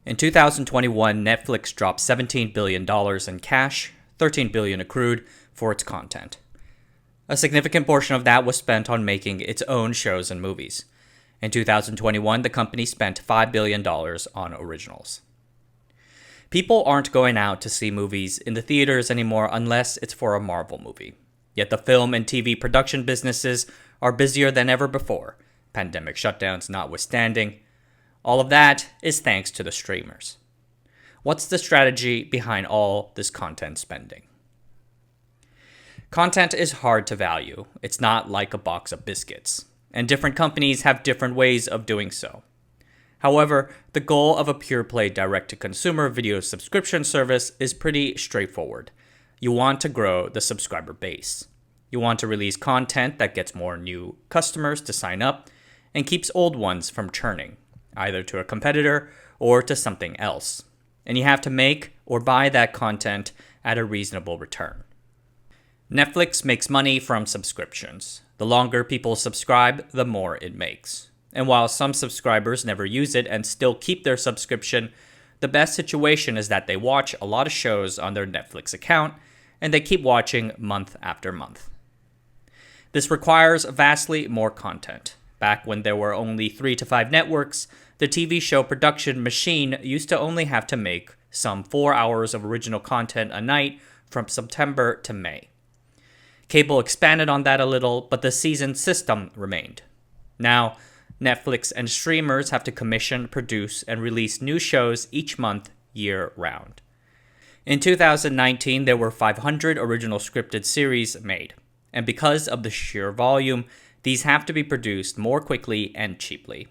In 2021, Netflix dropped $17 billion in cash, $13 billion accrued, for its content. A significant portion of that was spent on making its own shows and movies. In 2021, the company spent $5 billion on originals. People aren't going out to see movies in the theaters anymore unless it's for a Marvel movie. Yet the film and TV production businesses are busier than ever before, pandemic shutdowns notwithstanding. All of that is thanks to the streamers. What's the strategy behind all this content spending? Content is hard to value. It's not like a box of biscuits, and different companies have different ways of doing so. However, the goal of a pure-play direct-to-consumer video subscription service is pretty straightforward. You want to grow the subscriber base. You want to release content that gets more new customers to sign up and keeps old ones from churning, either to a competitor or to something else. And you have to make or buy that content at a reasonable return. Netflix makes money from subscriptions. The longer people subscribe, the more it makes. And while some subscribers never use it and still keep their subscription, the best situation is that they watch a lot of shows on their Netflix account and they keep watching month after month. This requires vastly more content. Back when there were only 3 to 5 networks, the TV show production machine used to only have to make some 4 hours of original content a night from September to May. Cable expanded on that a little, but the season system remained. Now, Netflix and streamers have to commission, produce, and release new shows each month, year-round. In 2019, there were 500 original scripted series made, and because of the sheer volume, these have to be produced more quickly and cheaply.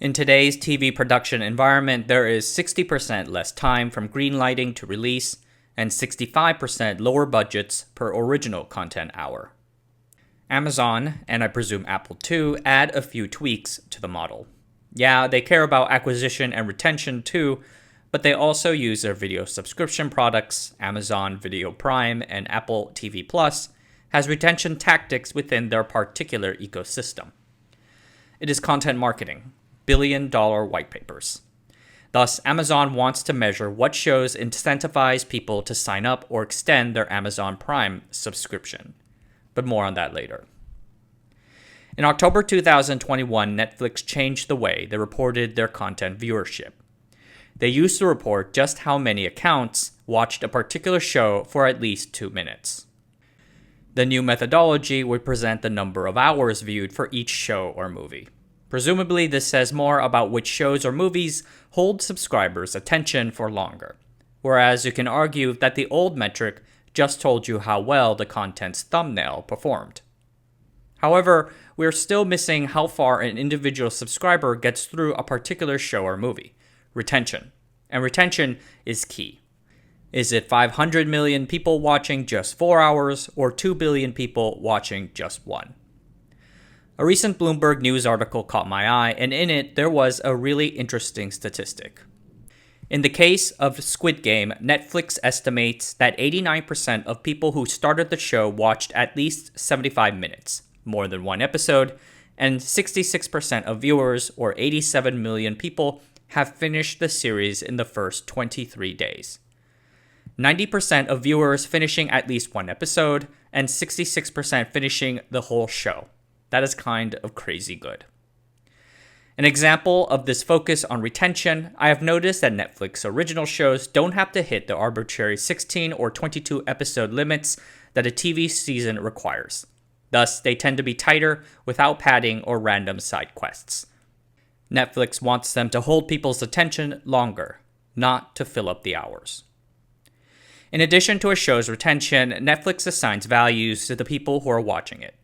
In today's TV production environment, there is 60% less time from greenlighting to release, and 65% lower budgets per original content hour. Amazon, and I presume Apple too, add a few tweaks to the model. Yeah, they care about acquisition and retention too, but they also use their video subscription products, Amazon Video Prime and Apple TV Plus, has retention tactics within their particular ecosystem. It is content marketing, billion-dollar white papers. Thus, Amazon wants to measure what shows incentivize people to sign up or extend their Amazon Prime subscription. But more on that later. In October 2021, Netflix changed the way they reported their content viewership. They used to report just how many accounts watched a particular show for at least 2 minutes. The new methodology would present the number of hours viewed for each show or movie. Presumably, this says more about which shows or movies hold subscribers' attention for longer, whereas you can argue that the old metric just told you how well the content's thumbnail performed. However, we're still missing how far an individual subscriber gets through a particular show or movie. Retention. And retention is key. Is it 500 million people watching just 4 hours or 2 billion people watching just 1? A recent Bloomberg News article caught my eye, and in it, there was a really interesting statistic. In the case of Squid Game, Netflix estimates that 89% of people who started the show watched at least 75 minutes, more than one episode, and 66% of viewers, or 87 million people, have finished the series in the first 23 days. 90% of viewers finishing at least one episode, and 66% finishing the whole show. That is kind of crazy good. An example of this focus on retention, I have noticed that Netflix original shows don't have to hit the arbitrary 16 or 22 episode limits that a TV season requires. Thus, they tend to be tighter without padding or random side quests. Netflix wants them to hold people's attention longer, not to fill up the hours. In addition to a show's retention, Netflix assigns values to the people who are watching it.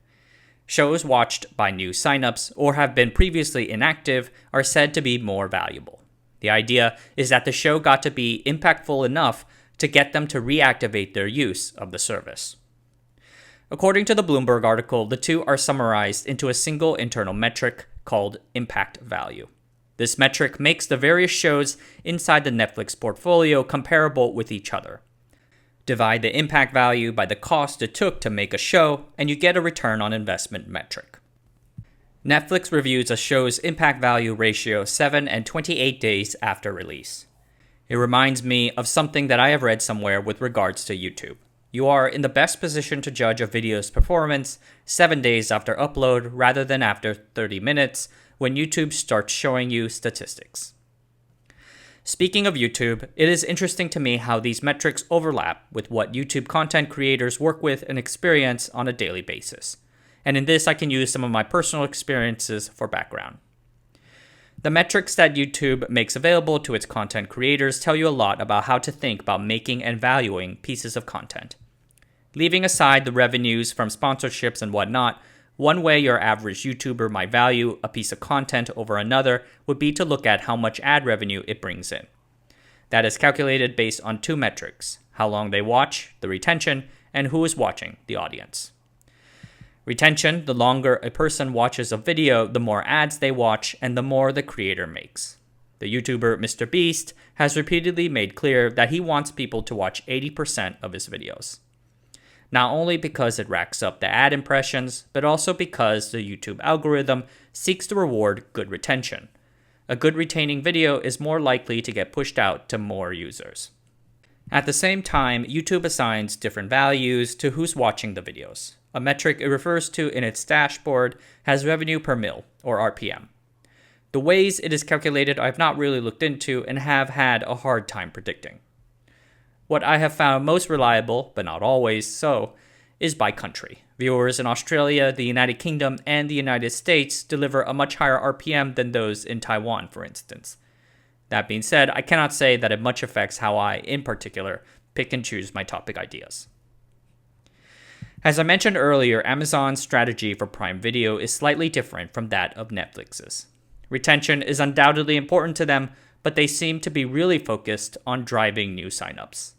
Shows watched by new signups or have been previously inactive are said to be more valuable. The idea is that the show got to be impactful enough to get them to reactivate their use of the service. According to the Bloomberg article, the two are summarized into a single internal metric called impact value. This metric makes the various shows inside the Netflix portfolio comparable with each other. Divide the impact value by the cost it took to make a show, and you get a return on investment metric. Netflix reviews a show's impact value ratio 7 and 28 days after release. It reminds me of something that I have read somewhere with regards to YouTube. You are in the best position to judge a video's performance 7 days after upload rather than after 30 minutes when YouTube starts showing you statistics. Speaking of YouTube, it is interesting to me how these metrics overlap with what YouTube content creators work with and experience on a daily basis. And in this, I can use some of my personal experiences for background. The metrics that YouTube makes available to its content creators tell you a lot about how to think about making and valuing pieces of content. Leaving aside the revenues from sponsorships and whatnot, one way your average YouTuber might value a piece of content over another would be to look at how much ad revenue it brings in. That is calculated based on two metrics: how long they watch, the retention, and who is watching, the audience. Retention: the longer a person watches a video, the more ads they watch and the more the creator makes. The YouTuber Mr. Beast has repeatedly made clear that he wants people to watch 80% of his videos. Not only because it racks up the ad impressions, but also because the YouTube algorithm seeks to reward good retention. A good retaining video is more likely to get pushed out to more users. At the same time, YouTube assigns different values to who's watching the videos. A metric it refers to in its dashboard has revenue per mil, or RPM. The ways it is calculated I have not really looked into and have had a hard time predicting. What I have found most reliable, but not always so, is by country. Viewers in Australia, the United Kingdom, and the United States deliver a much higher RPM than those in Taiwan, for instance. That being said, I cannot say that it much affects how I, in particular, pick and choose my topic ideas. As I mentioned earlier, Amazon's strategy for Prime Video is slightly different from that of Netflix's. Retention is undoubtedly important to them, but they seem to be really focused on driving new signups.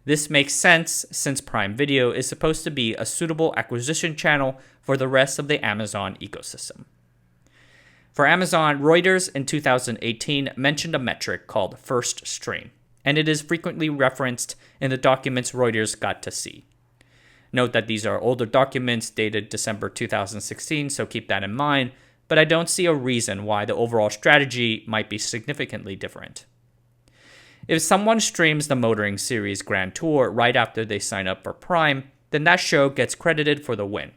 This makes sense since Prime Video is supposed to be a suitable acquisition channel for the rest of the Amazon ecosystem. For Amazon, Reuters in 2018 mentioned a metric called first stream, and it is frequently referenced in the documents Reuters got to see. Note that these are older documents dated December 2016, so keep that in mind, but I don't see a reason why the overall strategy might be significantly different. If someone streams the motoring series Grand Tour right after they sign up for Prime, then that show gets credited for the win,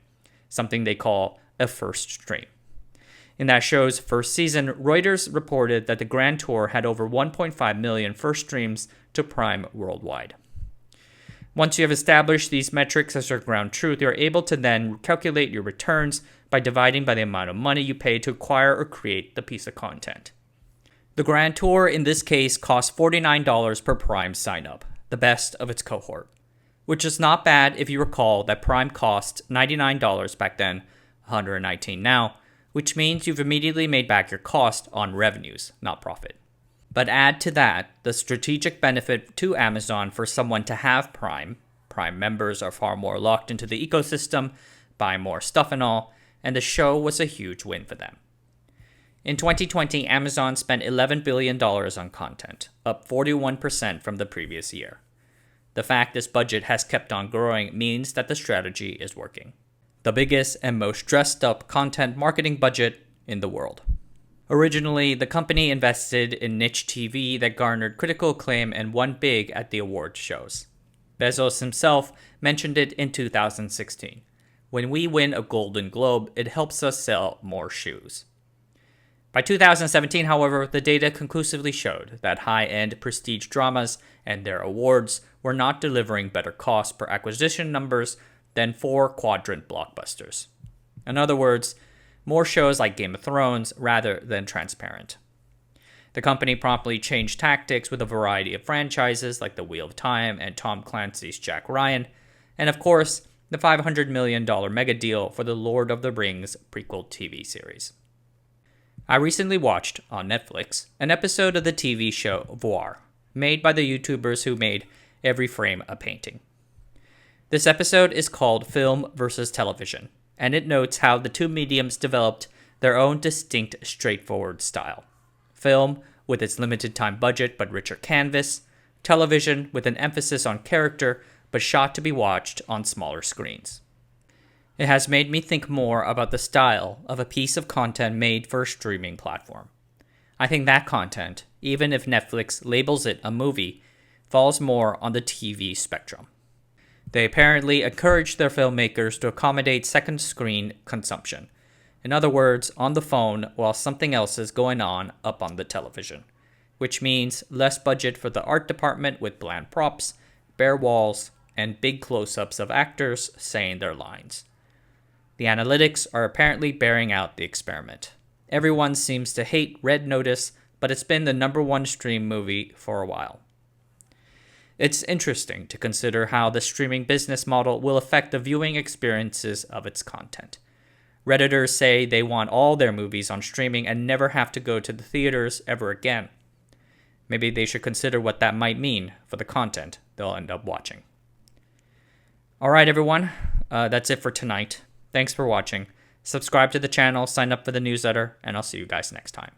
something they call a first stream. In that show's first season, Reuters reported that the Grand Tour had over 1.5 million first streams to Prime worldwide. Once you have established these metrics as your ground truth, you're able to then calculate your returns by dividing by the amount of money you pay to acquire or create the piece of content. The Grand Tour in this case costs $49 per Prime signup, the best of its cohort, which is not bad if you recall that Prime cost $99 back then, $119 now, which means you've immediately made back your cost on revenues, not profit. But add to that the strategic benefit to Amazon for someone to have Prime. Prime members are far more locked into the ecosystem, buy more stuff and all, and the show was a huge win for them. In 2020, Amazon spent $11 billion on content, up 41% from the previous year. The fact this budget has kept on growing means that the strategy is working. The biggest and most dressed up content marketing budget in the world. Originally, the company invested in niche TV that garnered critical acclaim and won big at the award shows. Bezos himself mentioned it in 2016. When we win a Golden Globe, it helps us sell more shoes. By 2017, however, the data conclusively showed that high-end prestige dramas and their awards were not delivering better cost per acquisition numbers than four-quadrant blockbusters. In other words, more shows like Game of Thrones rather than transparent. The company promptly changed tactics with a variety of franchises like The Wheel of Time and Tom Clancy's Jack Ryan, and of course, the $500 million mega deal for the Lord of the Rings prequel TV series. I recently watched, on Netflix, an episode of the TV show Voir, made by the YouTubers who made Every Frame a Painting. This episode is called Film versus Television, and it notes how the two mediums developed their own distinct, straightforward style. Film, with its limited time budget but richer canvas, television with an emphasis on character but shot to be watched on smaller screens. It has made me think more about the style of a piece of content made for a streaming platform. I think that content, even if Netflix labels it a movie, falls more on the TV spectrum. They apparently encourage their filmmakers to accommodate second screen consumption. In other words, on the phone while something else is going on up on the television, which means less budget for the art department with bland props, bare walls, and big close-ups of actors saying their lines. The analytics are apparently bearing out the experiment. Everyone seems to hate Red Notice, but it's been the #1 stream movie for a while. It's interesting to consider how the streaming business model will affect the viewing experiences of its content. Redditors say they want all their movies on streaming and never have to go to the theaters ever again. Maybe they should consider what that might mean for the content they'll end up watching. All right, everyone, that's it for tonight. Thanks for watching. Subscribe to the channel, sign up for the newsletter, and I'll see you guys next time.